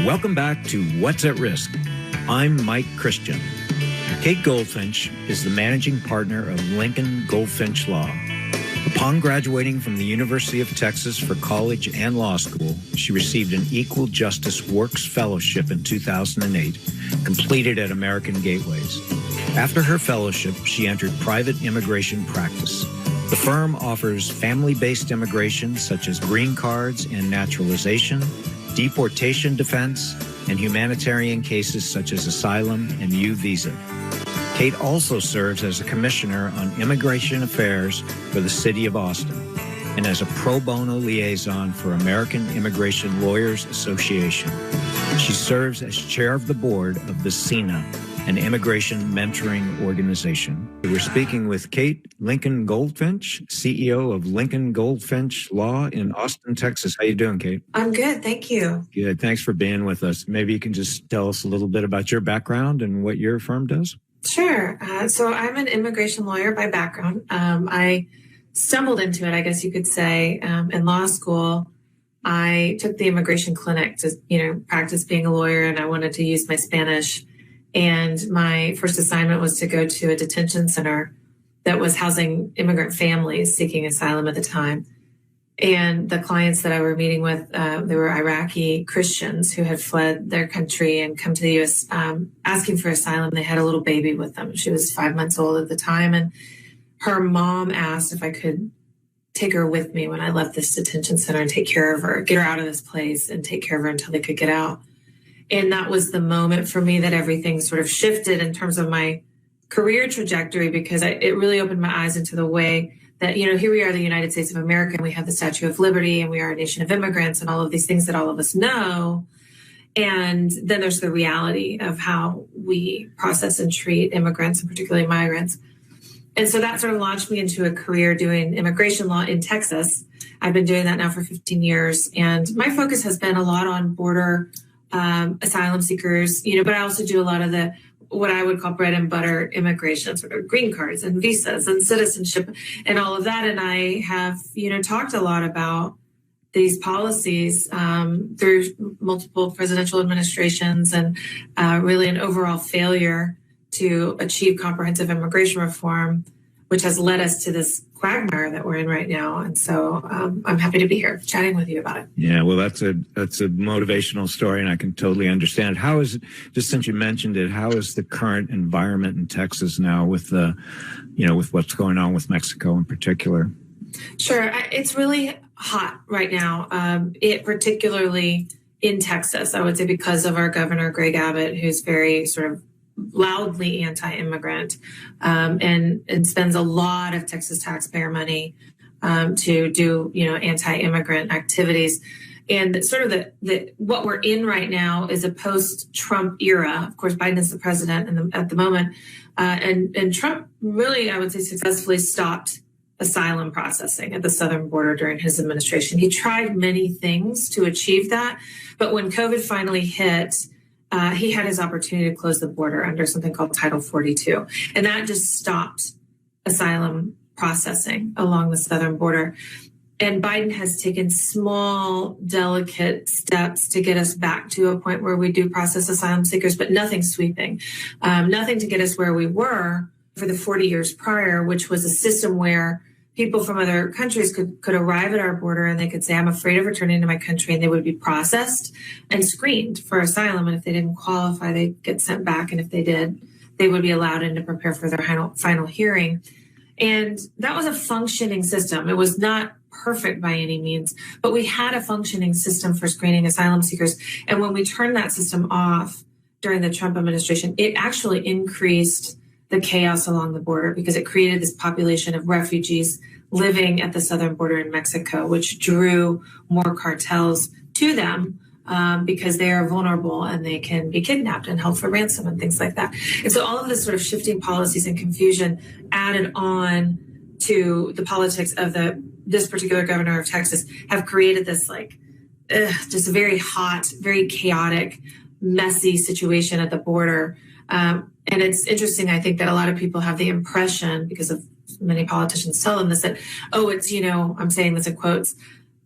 Welcome back to What's at Risk. I'm Mike Christian. Kate Goldfinch is the managing partner of Lincoln-Goldfinch Law. Upon graduating from the University of Texas for college and law school, she received an Equal Justice Works Fellowship in 2008, completed at American Gateways. After her fellowship, she entered private immigration practice. The firm offers family-based immigration such as green cards and naturalization, deportation defense, and humanitarian cases such as asylum and U visa. Kate also serves as a commissioner on immigration affairs for the city of Austin and as a pro bono liaison for American Immigration Lawyers Association. She serves as chair of the board of the SENA, an immigration mentoring organization. We're speaking with Kate Lincoln-Goldfinch, CEO of Lincoln-Goldfinch Law in Austin, Texas. How you doing, Kate? I'm good, thank you. Good, thanks for being with us. Maybe you can just tell us a little bit about your background and what your firm does? Sure. So I'm an immigration lawyer by background. I stumbled into it, I guess you could say, in law school. I took the immigration clinic to, practice being a lawyer, and I wanted to use my Spanish. And my first assignment was to go to a detention center that was housing immigrant families seeking asylum at the time. And the clients that I were meeting with, they were Iraqi Christians who had fled their country and come to the U.S. Asking for asylum. They had a little baby with them. She was 5 months old at the time. And her mom asked if I could take her with me when I left this detention center and take care of her, get her out of this place and take care of her until they could get out. And that was the moment for me that everything sort of shifted in terms of my career trajectory, because it really opened my eyes into the way that, here we are, the United States of America, and we have the Statue of Liberty, and we are a nation of immigrants and all of these things that all of us know. And then there's the reality of how we process and treat immigrants, and particularly migrants. And so that sort of launched me into a career doing immigration law in Texas. I've been doing that now for 15 years. And my focus has been a lot on border asylum seekers, but I also do a lot of the what I would call bread and butter immigration, sort of green cards and visas and citizenship and all of that. And I have, talked a lot about these policies through multiple presidential administrations and really an overall failure to achieve comprehensive immigration reform, which has led us to this quagmire that we're in right now. And so I'm happy to be here chatting with you about it. Yeah, well, that's a motivational story, and I can totally understand. How is it, just since you mentioned it, how is the current environment in Texas now with with what's going on with Mexico in particular? Sure. It's really hot right now. It particularly in Texas, I would say, because of our governor, Greg Abbott, who's very sort of loudly anti-immigrant and spends a lot of Texas taxpayer money to do, anti-immigrant activities. And sort of the what we're in right now is a post-Trump era. Of course, Biden is the president at the moment. And Trump really, I would say, successfully stopped asylum processing at the southern border during his administration. He tried many things to achieve that. But when COVID finally hit, he had his opportunity to close the border under something called Title 42. And that just stopped asylum processing along the southern border. And Biden has taken small, delicate steps to get us back to a point where we do process asylum seekers, but nothing sweeping, nothing to get us where we were for the 40 years prior, which was a system where people from other countries could arrive at our border and they could say, I'm afraid of returning to my country, and they would be processed and screened for asylum. And if they didn't qualify, they'd get sent back. And if they did, they would be allowed in to prepare for their final hearing. And that was a functioning system. It was not perfect by any means, but we had a functioning system for screening asylum seekers. And when we turned that system off during the Trump administration, it actually increased the chaos along the border because it created this population of refugees living at the southern border in Mexico, which drew more cartels to them because they are vulnerable and they can be kidnapped and held for ransom and things like that. And so all of this sort of shifting policies and confusion added on to the politics of this particular governor of Texas have created this just a very hot, very chaotic, messy situation at the border. And it's interesting, I think, that a lot of people have the impression, because of many politicians tell them this, that, it's, I'm saying this in quotes,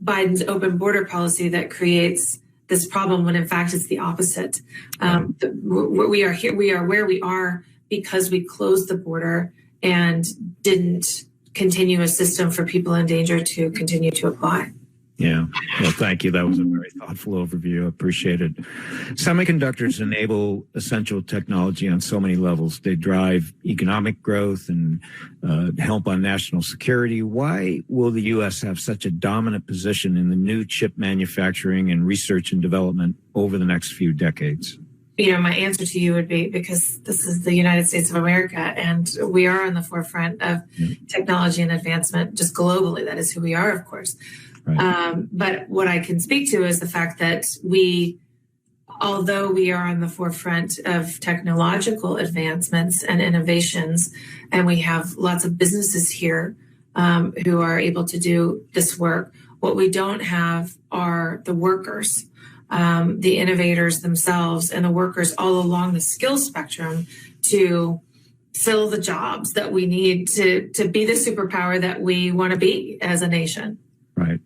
Biden's open border policy that creates this problem when in fact it's the opposite. We are where we are because we closed the border and didn't continue a system for people in danger to continue to apply. Yeah. Well, thank you. That was a very thoughtful overview. I appreciate it. Semiconductors enable essential technology on so many levels. They drive economic growth and help on national security. Why will the U.S. have such a dominant position in the new chip manufacturing and research and development over the next few decades? My answer to you would be because this is the United States of America, and we are on the forefront of technology and advancement just globally. That is who we are, of course. Right. But what I can speak to is the fact that although we are on the forefront of technological advancements and innovations, and we have lots of businesses here who are able to do this work, what we don't have are the workers, the innovators themselves, and the workers all along the skill spectrum to fill the jobs that we need to be the superpower that we want to be as a nation. Right.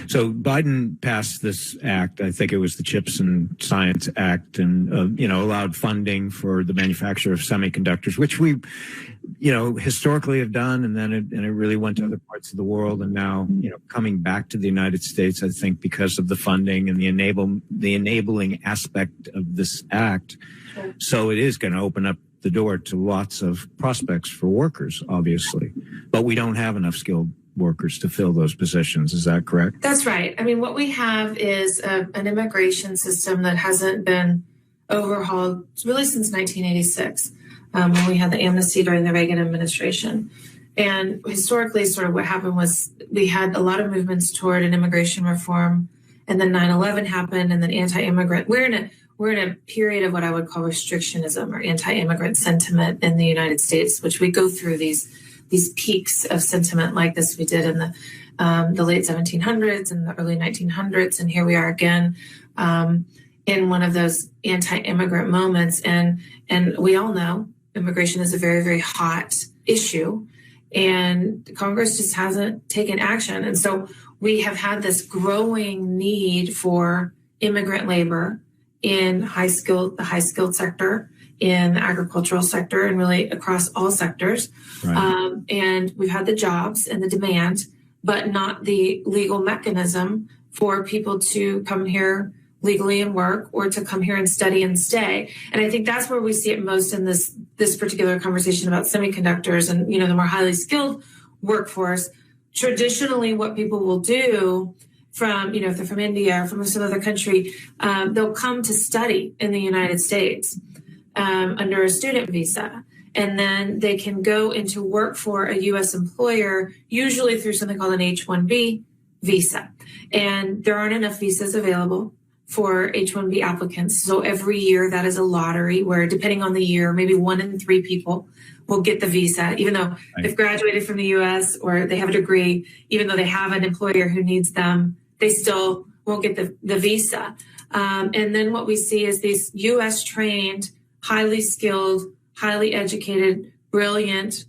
So Biden passed this act, I think it was the Chips and Science Act, and, allowed funding for the manufacture of semiconductors, which we, historically have done. And then it really went to other parts of the world. And now, coming back to the United States, I think because of the funding and the enabling aspect of this act. Sure. So it is going to open up the door to lots of prospects for workers, obviously, but we don't have enough skilled workers to fill those positions. Is that correct? That's right. I mean, what we have is an immigration system that hasn't been overhauled really since 1986, when we had the amnesty during the Reagan administration. And historically, sort of what happened was we had a lot of movements toward an immigration reform, and then 9/11 happened, and then anti-immigrant. We're in a period of what I would call restrictionism or anti-immigrant sentiment in the United States, which we go through these peaks of sentiment like this. We did in the late 1700s and the early 1900s, and here we are again in one of those anti-immigrant moments. And we all know immigration is a very, very hot issue, and Congress just hasn't taken action. And so we have had this growing need for immigrant labor in the high skilled sector, in the agricultural sector, and really across all sectors. Right. And we've had the jobs and the demand, but not the legal mechanism for people to come here legally and work, or to come here and study and stay. And I think that's where we see it most in this particular conversation about semiconductors and, the more highly skilled workforce. Traditionally, what people will do from, if they're from India or from some other country, they'll come to study in the United States under a student visa. And then they can go into work for a U.S. employer, usually through something called an H-1B visa. And there aren't enough visas available for H-1B applicants. So every year that is a lottery where, depending on the year, maybe 1 in 3 people will get the visa, even though they've graduated from the U.S. or they have a degree, even though they have an employer who needs them, they still won't get the visa. And then what we see is these U.S. trained, highly skilled, highly educated, brilliant,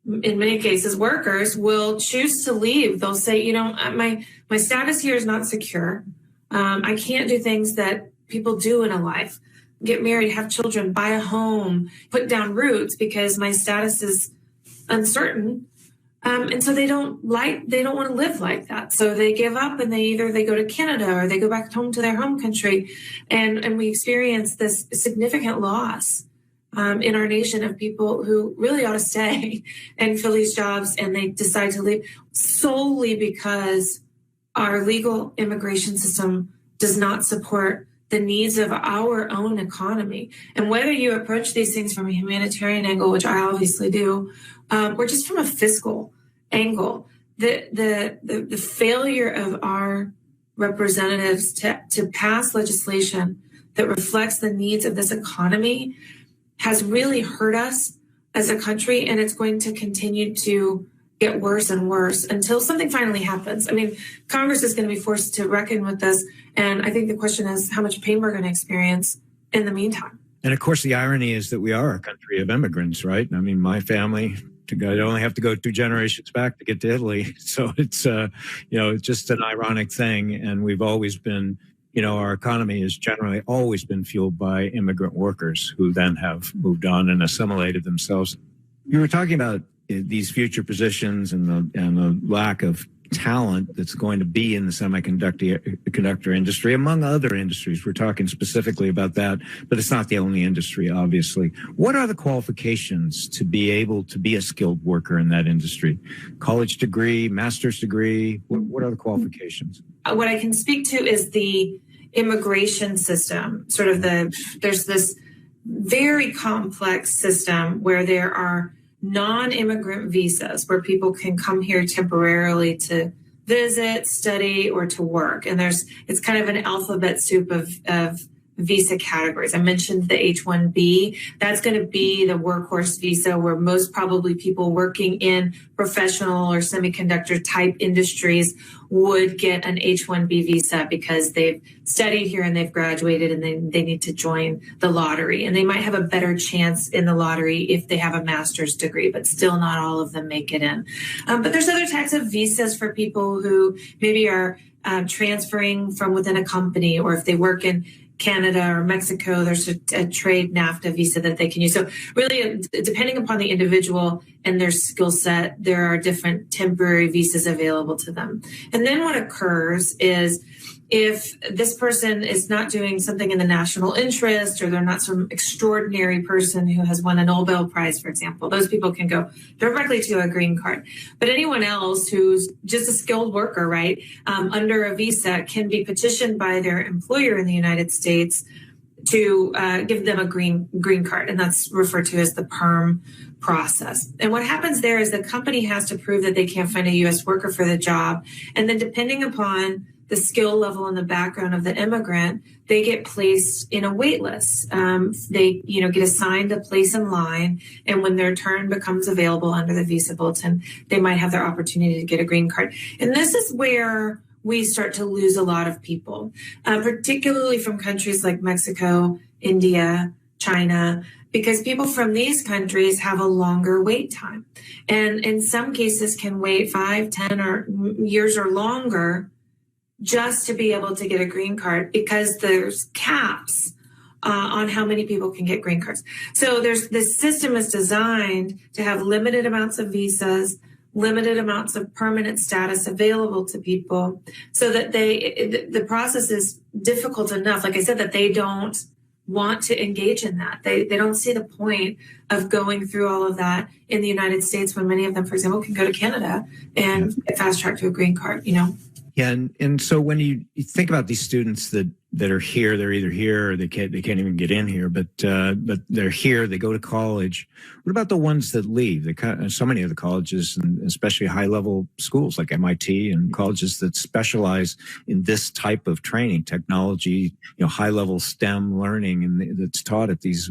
in many cases, workers will choose to leave. They'll say, my status here is not secure. I can't do things that people do in a life. Get married, have children, buy a home, put down roots, because my status is uncertain. And so they don't want to live like that. So they give up, and they go to Canada or they go back home to their home country. And we experience this significant loss in our nation of people who really ought to stay and fill these jobs, and they decide to leave solely because our legal immigration system does not support the needs of our own economy. And whether you approach these things from a humanitarian angle, which I obviously do, or just from a fiscal angle, the failure of our representatives to pass legislation that reflects the needs of this economy has really hurt us as a country, and it's going to continue to get worse and worse until something finally happens. I mean, Congress is going to be forced to reckon with this, and I think the question is how much pain we're going to experience in the meantime. And of course, the irony is that we are a country of immigrants, right? I mean, my family, I only have to go 2 generations back to get to Italy. So it's, it's just an ironic thing. And we've always been our economy has generally always been fueled by immigrant workers who then have moved on and assimilated themselves. You were talking about these future positions and the lack of talent that's going to be in the semiconductor industry, among other industries. We're talking specifically about that, but it's not the only industry, obviously. What are the qualifications to be able to be a skilled worker in that industry? College degree, master's degree? What are the qualifications? What I can speak to is the immigration system. There's this very complex system where there are non-immigrant visas where people can come here temporarily to visit, study, or to work. And it's kind of an alphabet soup of visa categories. I mentioned the H-1B. That's going to be the workhorse visa where most probably people working in professional or semiconductor type industries would get an H-1B visa because they've studied here and they've graduated and they need to join the lottery. And they might have a better chance in the lottery if they have a master's degree, but still not all of them make it in. But there's other types of visas for people who maybe are transferring from within a company, or if they work in Canada or Mexico, there's a trade NAFTA visa that they can use. So really, depending upon the individual and their skill set, there are different temporary visas available to them. And then what occurs is if this person is not doing something in the national interest, or they're not some extraordinary person who has won a Nobel Prize, for example, those people can go directly to a green card. But anyone else who's just a skilled worker, right, under a visa can be petitioned by their employer in the United States to give them a green card. And that's referred to as the PERM process. And what happens there is the company has to prove that they can't find a U.S. worker for the job. And then depending upon the skill level and the background of the immigrant, they get placed in a wait list. They, get assigned a place in line, and when their turn becomes available under the visa bulletin, they might have their opportunity to get a green card. And this is where we start to lose a lot of people, particularly from countries like Mexico, India, China, because people from these countries have a longer wait time, and in some cases can wait 5, 10 years or longer just to be able to get a green card, because there's caps on how many people can get green cards. So this system is designed to have limited amounts of visas, limited amounts of permanent status available to people, so that the process is difficult enough, like I said, that they don't want to engage in that. They don't see the point of going through all of that in the United States, when many of them, for example, can go to Canada and get fast track to a green card, Yeah, and so when you think about these students that are here, they're either here or they can't even get in here, but they're here, they go to college. What about the ones that leave? So many of the colleges, and especially high-level schools like MIT and colleges that specialize in this type of training, technology, high-level STEM learning, and that's taught at these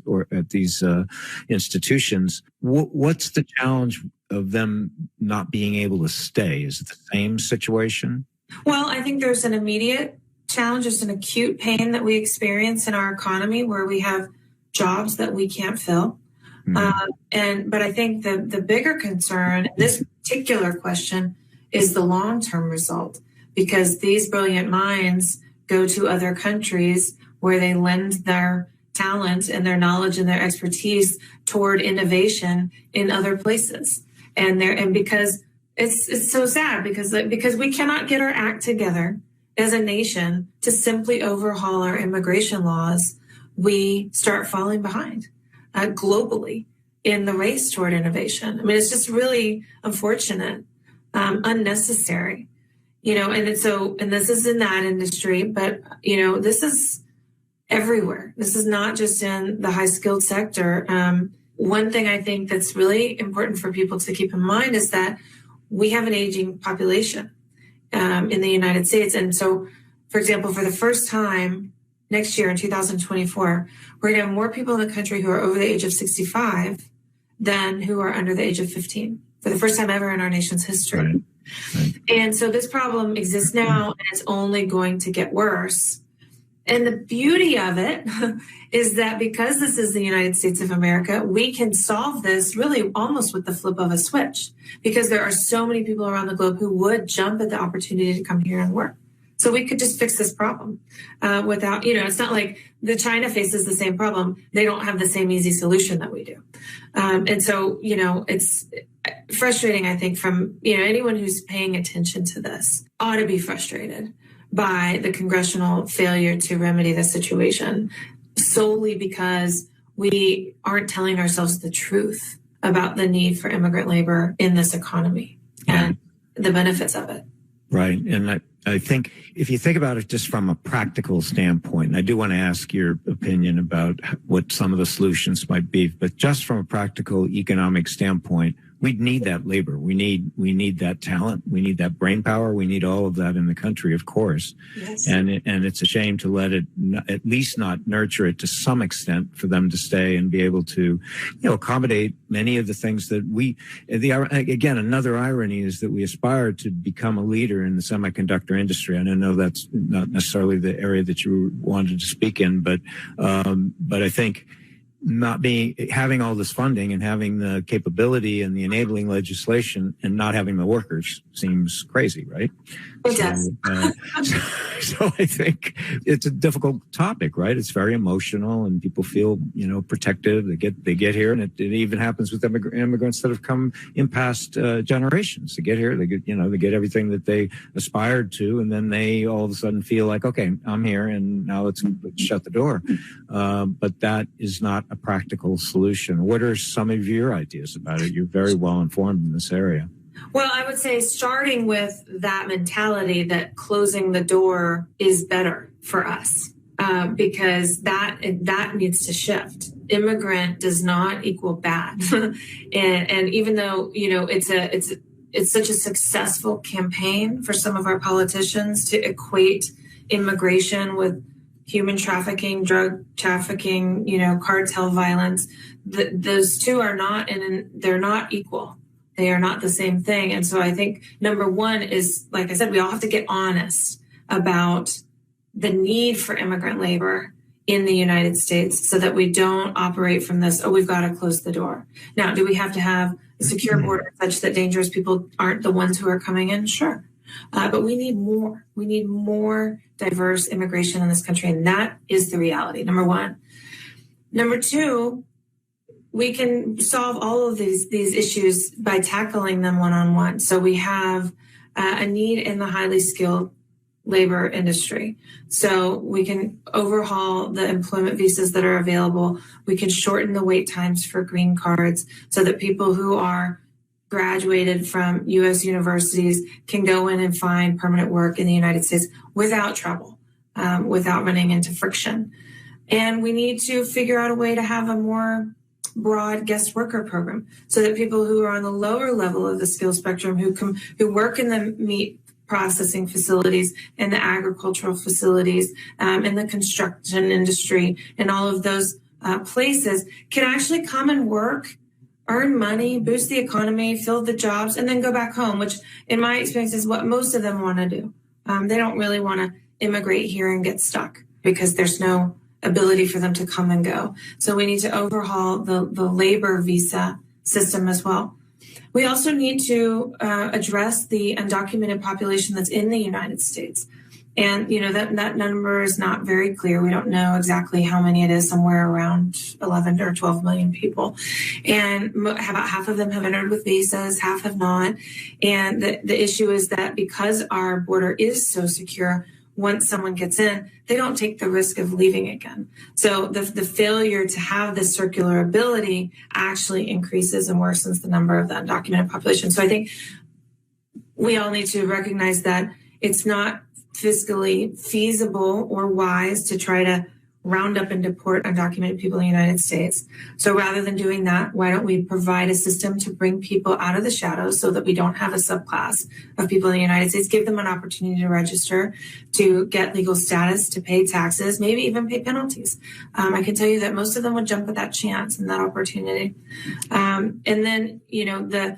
institutions. What's the challenge of them not being able to stay? Is it the same situation? Well, I think there's an immediate challenge, just an acute pain that we experience in our economy, where we have jobs that we can't fill. But I think the bigger concern, this particular question, is the long-term result, because these brilliant minds go to other countries where they lend their talent and their knowledge and their expertise toward innovation in other places. And because it's so sad, because we cannot get our act together as a nation to simply overhaul our immigration laws, we start falling behind globally in the race toward innovation. I mean, it's just really unfortunate, unnecessary, and this is in that industry, but, this is everywhere. This is not just in the high skilled sector. One thing I think that's really important for people to keep in mind is that we have an aging population in the United States. And so, for example, for the first time next year in 2024, we're going to have more people in the country who are over the age of 65 than who are under the age of 15, for the first time ever in our nation's history. Right. And so this problem exists now, and it's only going to get worse. And the beauty of it is that because this is the United States of America, we can solve this really almost with the flip of a switch, because there are so many people around the globe who would jump at the opportunity to come here and work. So we could just fix this problem without, it's not like China faces the same problem. They don't have the same easy solution that we do. And so, it's frustrating, I think, from, anyone who's paying attention to this ought to be frustrated by the congressional failure to remedy the situation solely because we aren't telling ourselves the truth about the need for immigrant labor in this economy and the benefits of it. Right. And I think if you think about it just from a practical standpoint, and I do want to ask your opinion about what some of the solutions might be, but just from a practical economic standpoint, we need that labor. We need that talent. We need that brain power. We need all of that in the country, of course. Yes. And it's a shame to let it at least not nurture it to some extent for them to stay and be able to, accommodate many of the things that again, another irony is that we aspire to become a leader in the semiconductor industry. And I know that's not necessarily the area that you wanted to speak in, but I think having all this funding and having the capability and the enabling legislation and not having the workers seems crazy, right? It does. So I think it's a difficult topic, right? It's very emotional and people feel, protective. They get here, and it even happens with immigrants that have come in past generations. They get here, they get everything that they aspired to, and then they all of a sudden feel like, okay, I'm here, and now let's shut the door. But that is not a practical solution. What are some of your ideas about it? You're very well informed in this area. Well, I would say starting with that mentality that closing the door is better for us, because that needs to shift. Immigrant does not equal bad, and even though it's such a successful campaign for some of our politicians to equate immigration with human trafficking, drug trafficking, cartel violence, those two are not, and they're not equal. They are not the same thing. And so I think number one is, like I said, we all have to get honest about the need for immigrant labor in the United States so that we don't operate from this, we've got to close the door. Now, do we have to have a secure border such that dangerous people aren't the ones who are coming in? Sure. But we need more. We need more diverse immigration in this country. And that is the reality, number one. Number two, we can solve all of these issues by tackling them one-on-one. So we have a need in the highly skilled labor industry. So we can overhaul the employment visas that are available. We can shorten the wait times for green cards so that people who are graduated from U.S. universities can go in and find permanent work in the United States without trouble, without running into friction. And we need to figure out a way to have a more broad guest worker program so that people who are on the lower level of the skill spectrum who work in the meat processing facilities and the agricultural facilities in the construction industry and all of those places can actually come and work, earn money, boost the economy, fill the jobs, and then go back home, which in my experience is what most of them want to do. They don't really want to immigrate here and get stuck because there's no ability for them to come and go. So we need to overhaul the labor visa system as well. We also need to address the undocumented population that's in the United States. And, that number is not very clear. We don't know exactly how many it is, somewhere around 11 or 12 million people. And about half of them have entered with visas, half have not. And the issue is that because our border is so secure, once someone gets in, they don't take the risk of leaving again. So the failure to have this circular ability actually increases and worsens the number of the undocumented population. So I think we all need to recognize that it's not fiscally feasible or wise to try to round up and deport undocumented people in the United States. So rather than doing that, why don't we provide a system to bring people out of the shadows so that we don't have a subclass of people in the United States, give them an opportunity to register, to get legal status, to pay taxes, maybe even pay penalties. I can tell you that most of them would jump at that chance and that opportunity. And then, the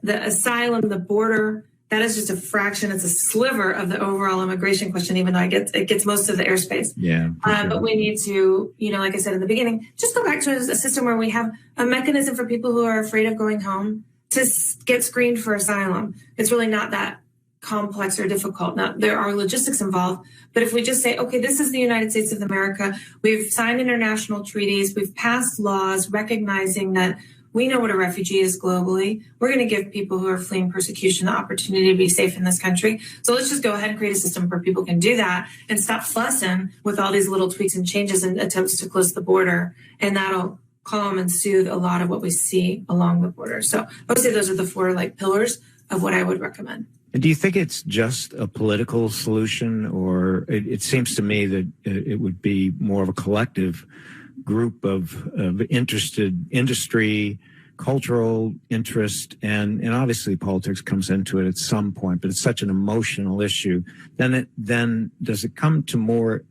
asylum, the border, that is just a fraction. It's a sliver of the overall immigration question, even though it gets most of the airspace. Yeah. Sure. But we need to, like I said in the beginning, just go back to a system where we have a mechanism for people who are afraid of going home to get screened for asylum. It's really not that complex or difficult. Now, there are logistics involved, but if we just say, okay, this is the United States of America, we've signed international treaties, we've passed laws recognizing that we know what a refugee is globally. We're going to give people who are fleeing persecution the opportunity to be safe in this country. So let's just go ahead and create a system where people can do that and stop fussing with all these little tweaks and changes and attempts to close the border. And that'll calm and soothe a lot of what we see along the border. So I would say those are the four pillars of what I would recommend. And do you think it's just a political solution, or it seems to me that it would be more of a collective group of interested industry, cultural interest, and obviously politics comes into it at some point, but it's such an emotional issue. Then does it come to more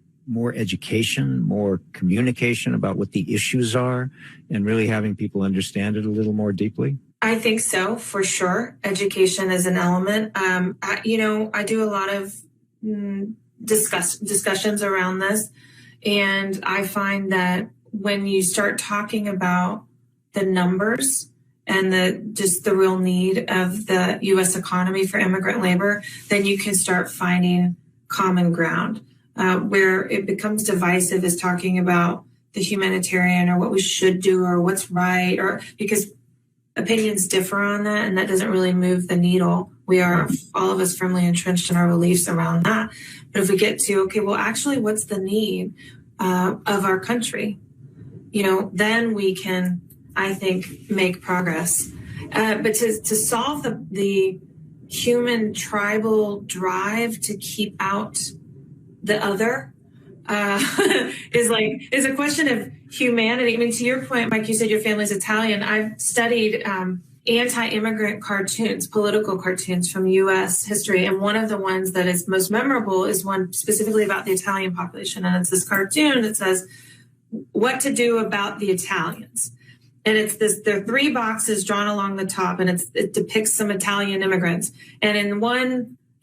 education, more communication about what the issues are, and really having people understand it a little more deeply? I think so, for sure. Education is an element. I do a lot of discussions around this, and I find that when you start talking about the numbers and the real need of the U.S. economy for immigrant labor, then you can start finding common ground. Where it becomes divisive is talking about the humanitarian or what we should do or what's right, or because opinions differ on that, and that doesn't really move the needle. We are, all of us, firmly entrenched in our beliefs around that. But if we get to, okay, well, actually, what's the need of our country? Then we can, I think, make progress. But to solve the human tribal drive to keep out the other is a question of humanity. I mean, to your point, Mike, you said your family's Italian. I've studied anti-immigrant cartoons, political cartoons from U.S. history. And one of the ones that is most memorable is one specifically about the Italian population. And it's this cartoon that says, what to do about the Italians. And there are three boxes drawn along the top, and it depicts some Italian immigrants. And in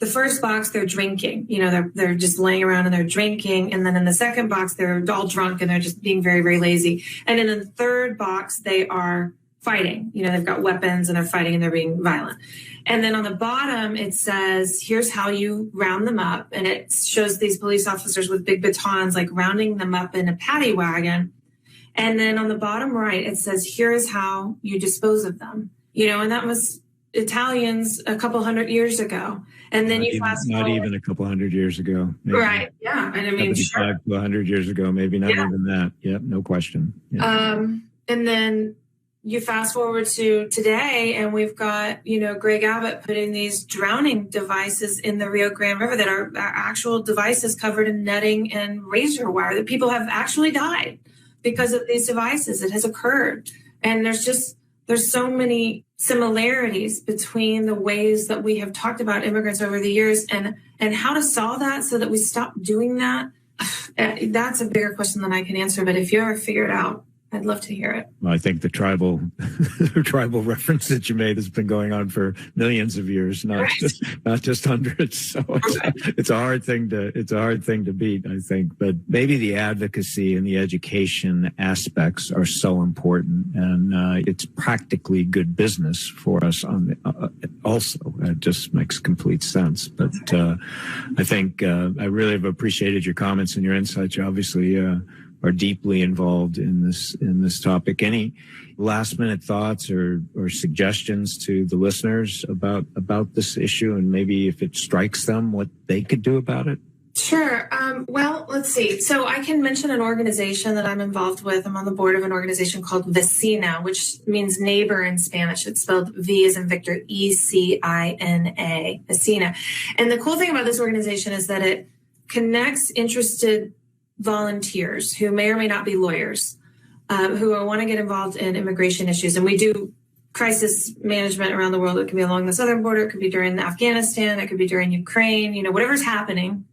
the first box, they're drinking. They're just laying around and they're drinking. And then in the second box, they're all drunk and they're just being very, very lazy. And in the third box, they are fighting. They've got weapons and they're fighting and they're being violent. And then on the bottom, it says, here's how you round them up. And it shows these police officers with big batons, rounding them up in a paddy wagon. And then on the bottom right, it says, here's how you dispose of them. And that was Italians a couple hundred years ago. And then not even a couple hundred years ago. Maybe right. Yeah. And I mean, 75 to 100 years ago, maybe not even that. Yep. No question. Yeah. And then you fast forward to today, and we've got, Greg Abbott putting these drowning devices in the Rio Grande River that are actual devices covered in netting and razor wire, that people have actually died because of these devices. It has occurred. And there's so many similarities between the ways that we have talked about immigrants over the years and how to solve that so that we stop doing that. That's a bigger question than I can answer. But if you ever figure it out, I'd love to hear it. Well, I think the tribal reference that you made has been going on for millions of years, not just hundreds. So it's a hard thing to beat, I think. But maybe the advocacy and the education aspects are so important, and it's practically good business for us. Also, it just makes complete sense. But I think I really have appreciated your comments and your insights. You obviously are deeply involved in this topic. Any last minute thoughts or suggestions to the listeners about this issue, and maybe if it strikes them, what they could do about it? Sure. Well, let's see. So I can mention an organization that I'm involved with. I'm on the board of an organization called Vecina, which means neighbor in Spanish. It's spelled V as in Victor, ECINA, Vecina. And the cool thing about this organization is that it connects interested volunteers who may or may not be lawyers, who want to get involved in immigration issues. And we do crisis management around the world. It can be along the southern border. It could be during Afghanistan. It could be during Ukraine. Whatever's happening,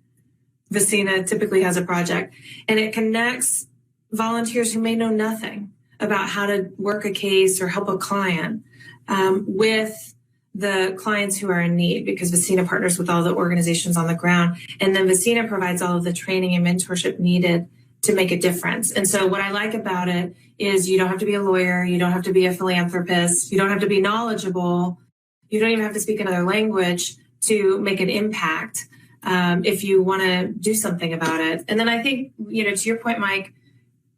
Vecina typically has a project. And it connects volunteers who may know nothing about how to work a case or help a client with the clients who are in need, because Vecina partners with all the organizations on the ground. And then Vecina provides all of the training and mentorship needed to make a difference. And so what I like about it is you don't have to be a lawyer. You don't have to be a philanthropist. You don't have to be knowledgeable. You don't even have to speak another language to make an impact if you want to do something about it. And then I think, to your point, Mike,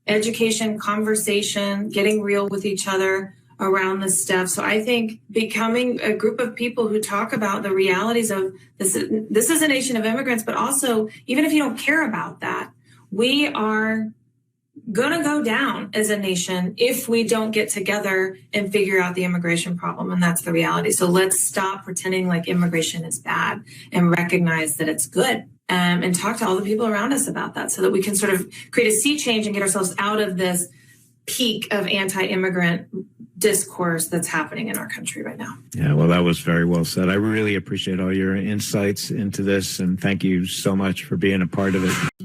education, conversation, getting real with each other around this stuff. So I think becoming a group of people who talk about the realities of this is a nation of immigrants, but also, even if you don't care about that, we are going to go down as a nation if we don't get together and figure out the immigration problem. And that's the reality. So let's stop pretending like immigration is bad and recognize that it's good, and talk to all the people around us about that so that we can sort of create a sea change and get ourselves out of this peak of anti-immigrant discourse that's happening in our country right now. Yeah, well, that was very well said. I really appreciate all your insights into this, and thank you so much for being a part of it.